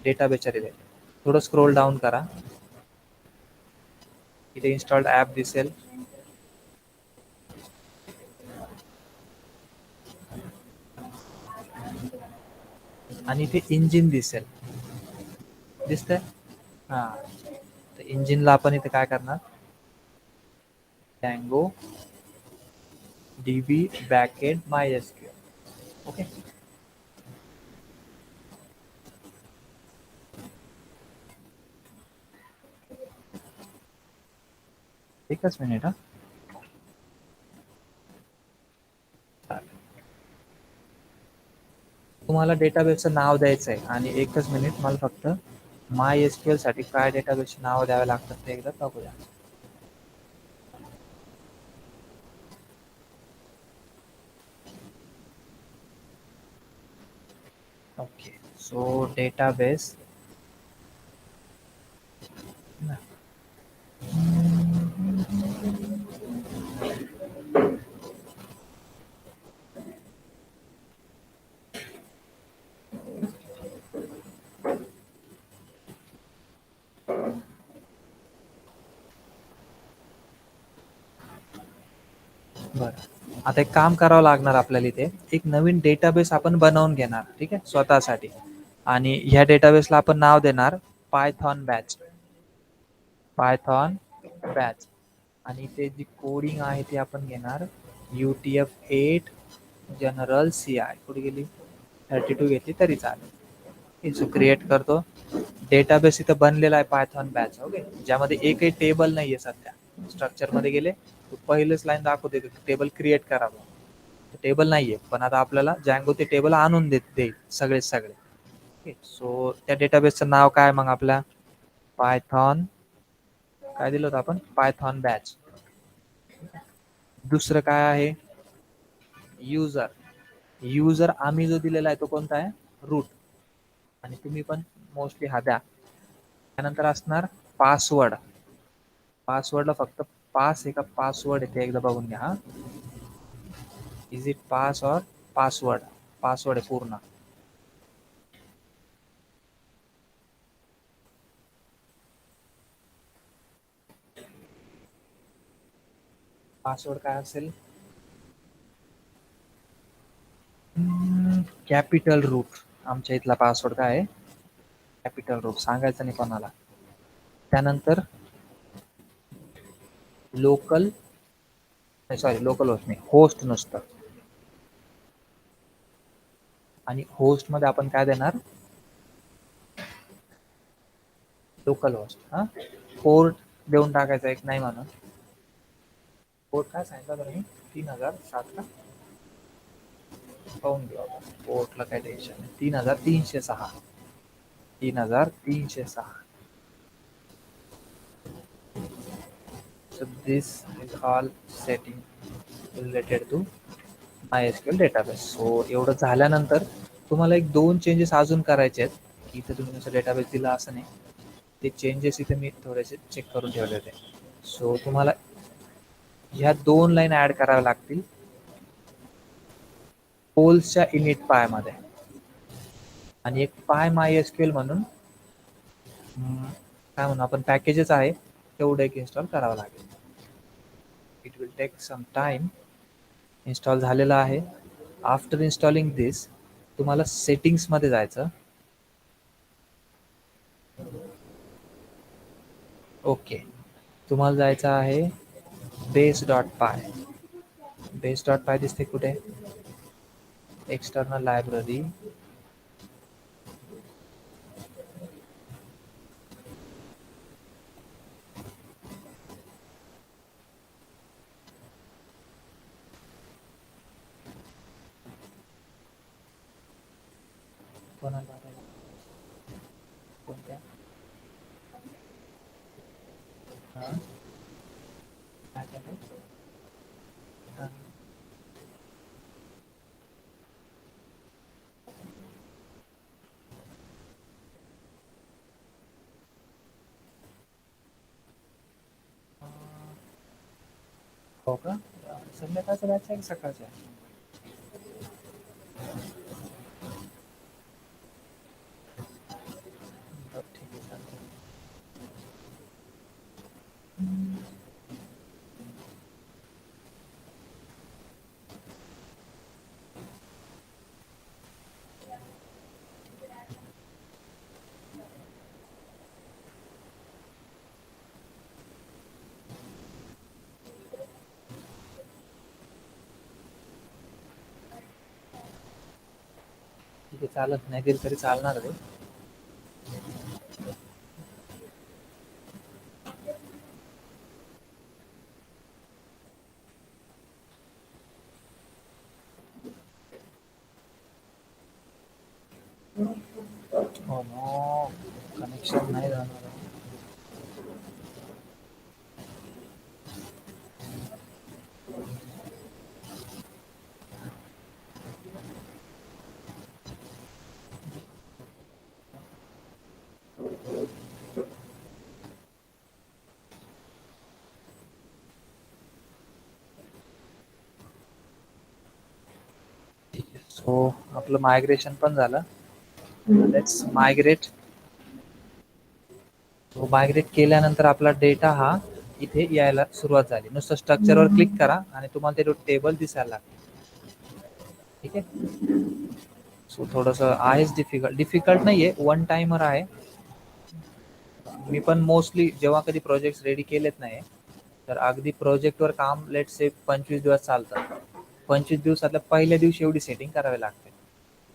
डेटाबेसच्या रिलेटेड. थोडं स्क्रोल डाऊन करा. इथे इन्स्टॉल्ड ॲप दिसेल. आणि इथे इंजिन दिसेल. दिसतंय? हां. तर इंजिनला आपण इथे काय करणार? Django DB backend MySQL. Okay. एकच मिनिट हा. तुम्हाला डेटाबेसचं नाव द्यायचं आहे आणि एकच मिनिट, मला फक्त MySQL साठी काय डेटाबेसची नाव द्यावे लागतात ते एकदा बघूया. ओके. सो डेटाबेस बरं. आता एक काम करावं लागणार आपल्याला. इथे एक नवीन डेटाबेस आपण बनवून घेणार. ठीक आहे, स्वतःसाठी. आणि ह्या डेटाबेसला आपण नाव देणार पायथॉन बॅच. Python batch. आणि ते जी कोडिंग आहे ती आपण घेणार UTF-8 जनरल CI. कुठे गेली? 32 घेतली तरी चालेल. सो क्रिएट करतो. डेटाबेस इथं बनलेला आहे पायथॉन बॅच. ओके, ज्यामध्ये एकही टेबल नाहीये सध्या. स्ट्रक्चर मध्ये गेले पहिलेच लाईन दाखवते टेबल क्रिएट करावं. टेबल नाहीये, पण आता आपल्याला जँगो ते टेबल आणून देईल सगळे. ओके, सो त्या डेटाबेसचं नाव काय मग आपल्या? पायथॉन. काय दिलं होतं आपण? Python batch. दुसरं काय आहे? युजर आम्ही जो दिलेला आहे तो कोणता आहे? रूट. आणि तुम्ही पण मोस्टली हा द्या. त्यानंतर असणार पासवर्ड. पासवर्डला फक्त पास आहे का पासवर्ड आहे ते एकदा बघून घ्या. हा, is it pass or password? Password आहे पूर्ण. पासवर्ड काय असेल? Capital root. आमच्या इथला पासवर्ड काय आहे? Capital root. सांगायचं नाही कोणाला. त्यानंतर लोकल होस्ट नाही, होस्ट नसतं. आणि होस्ट मध्ये आपण काय देणार? Local host. हा, पोर्ट देऊन टाकायचा एक, नाही म्हणून. पोर्ट काय सांगितलं बरं मी? 3007 का? पाहून घेऊ आपण. पोर्टला काय टेन्शन नाही. 3306. 3306. So this is all setting related to MySQL database. So एवढं झाल्यानंतर तुम्हाला एक दोन चेंजेस अजून करायचे आहेत. इथे तुम्ही नुसतं डेटाबेस दिला असं नाही, ते चेंजेस इथे मी थोडेसे चेक करून ठेवले होते. सो तुम्हाला ह्या दोन लाईन ऍड कराव्या लागतील पोल्सच्या इनिट पाय मध्ये. आणि एक पाय MySQL म्हणून काय म्हणू आपण पॅकेजेस आहे, तेवढं एक इन्स्टॉल करावं लागेल. It will take some time. Install झालेला आहे. आफ्टर इन्स्टॉलिंग दिस तुम्हाला सेटिंग्स मध्ये जायचं. ओके, तुम्हाला जायचं आहे base.py. base.py दिसते कुठे? External library. कोणत्या? हो का? संध्याकाळचं बॅच आहे की सकाळचं आहे? ठीक आहे, चालतंय. ठीक आहे, चालत नाही गेलं तरी चालणार आहे. हो नो, कनेक्शन नाही जाणार. सो आपलं मायग्रेशन पण झालं. Let's migrate. मायग्रेट केल्यानंतर आपला डेटा हा इथे यायला सुरुवात झाली. नुसतं स्ट्रक्चरवर क्लिक करा आणि तुम्हाला ते टेबल दिसायला लागेल. ठीक आहे. सो थोडंसं आहेच डिफिकल्ट. डिफिकल्ट नाहीये, वन टाइमर आहे. मी पण मोस्टली जेव्हा कधी प्रोजेक्ट रेडी केलेत नाही, तर अगदी प्रोजेक्टवर काम लेट्स से 25 दिवस चालतं. 25 दिवसातल्या पहिल्या दिवशी एवढी सेटिंग करावी लागते.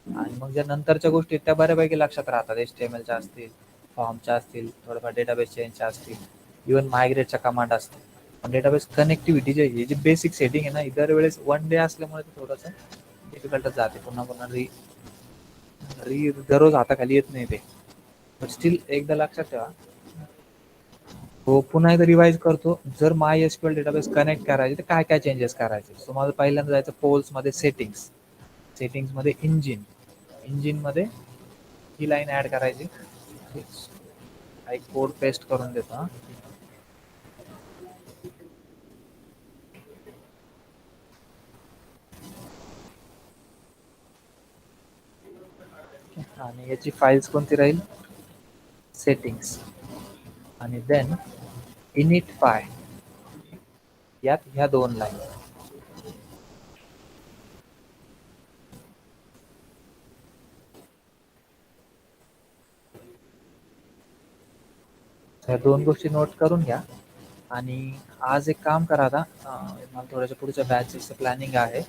आणि मग ज्या नंतरच्या गोष्टी त्या बऱ्यापैकी लक्षात राहतात. HTMLच्या असतील, फॉर्मच्या असतील, थोडंफार डेटाबेस चेंजच्या असतील, इव्हन मायग्रेटच्या कमांड असतील. पण डेटाबेस कनेक्टिव्हिटी जी बेसिक सेटिंग आहे ना, इतर वेळेस वन डे असल्यामुळे ते थोडंसं डिफिकल्टच जाते. पुन्हा पुन्हा री री दररोज हाताखाली येत नाही ते. बट स्टील एकदा लक्षात ठेवा. हो, पुन्हा एकदा रिवाइज करतो. जर MySQL डेटाबेस कनेक्ट करायचे तर काय काय चेंजेस करायचे. सो मला पहिल्यांदा जायचं पोल्समध्ये सेटिंग्स. सेटिंग्समध्ये इंजिनमध्ये ही लाईन ऍड करायची. एक कोड पेस्ट करून देतो. हा, आणि याची फाईल्स कोणती राहील, सेटिंग्स, आणि देन initfy, यात ह्या दोन लाईन. ह्या दोन गोष्टी नोट करून घ्या. आणि आज एक काम करा. आता मला थोड्याशा पुढच्या बॅचेसचं प्लॅनिंग आहे.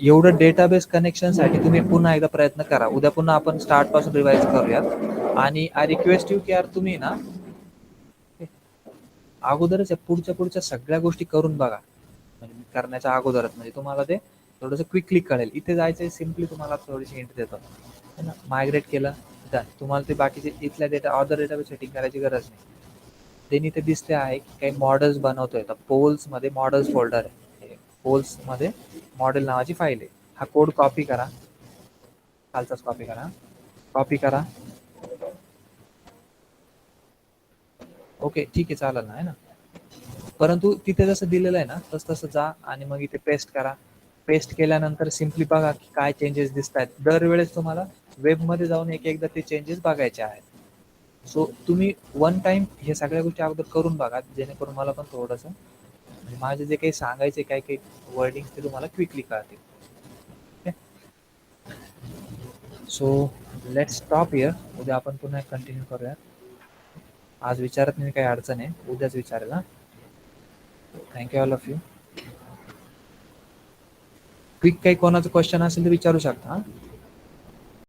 एवढं डेटाबेस कनेक्शनसाठी तुम्ही पुन्हा एकदा प्रयत्न करा. उद्या पुन्हा आपण स्टार्ट पासून रिवाइज करूयात. आणि आय रिक्वेस्ट यू की यार तुम्ही ना अगोदरच या पुढच्या सगळ्या गोष्टी करून बघा. म्हणजे करण्याच्या अगोदरच, म्हणजे तुम्हाला ते थोडंसं क्विकली कळेल. इथे जायचं सिम्पली तुम्हाला थोडीशी हिंट देतो. मायग्रेट केलं तर तुम्हाला ते बाकीचे इथल्या अदर डेटाबेस सेटिंग करायची गरज नाही. त्यांनी ते दिसते आहे की काही मॉडेल्स बनवतोय. तर पोल्समध्ये मॉडेल्स फोल्डर आहे. पोल्समध्ये मॉडेल नावाची फाईल आहे. हा कोड कॉपी करा, खालचाच कॉपी करा, कॉपी करा. ओके, ठीक आहे, चालेल ना, आहे ना. परंतु तिथे जसं दिलेलं आहे ना, तसं जा आणि मग इथे पेस्ट करा. पेस्ट केल्यानंतर सिम्पली बघा की काय चेंजेस दिसत आहेत. दरवेळेस तुम्हाला वेबमध्ये जाऊन एकदा ते चेंजेस बघायचे आहेत. सो तुम्ही वन टाइम हे सगळ्या गोष्टी अगोदर करून बघा, जेणेकरून मला पण थोडंसं म्हणजे माझे जे काही सांगायचे काही काही वर्डिंग ते तुम्हाला क्विकली कळतील. So let's stop here. उद्या आपण पुन्हा कंटिन्यू करूया. आज विचारत नाही, काही अडचण आहे उद्याच विचारेल. हा, thank you all of you. Quick काही कोणाचं क्वेश्चन असेल तर विचारू शकता.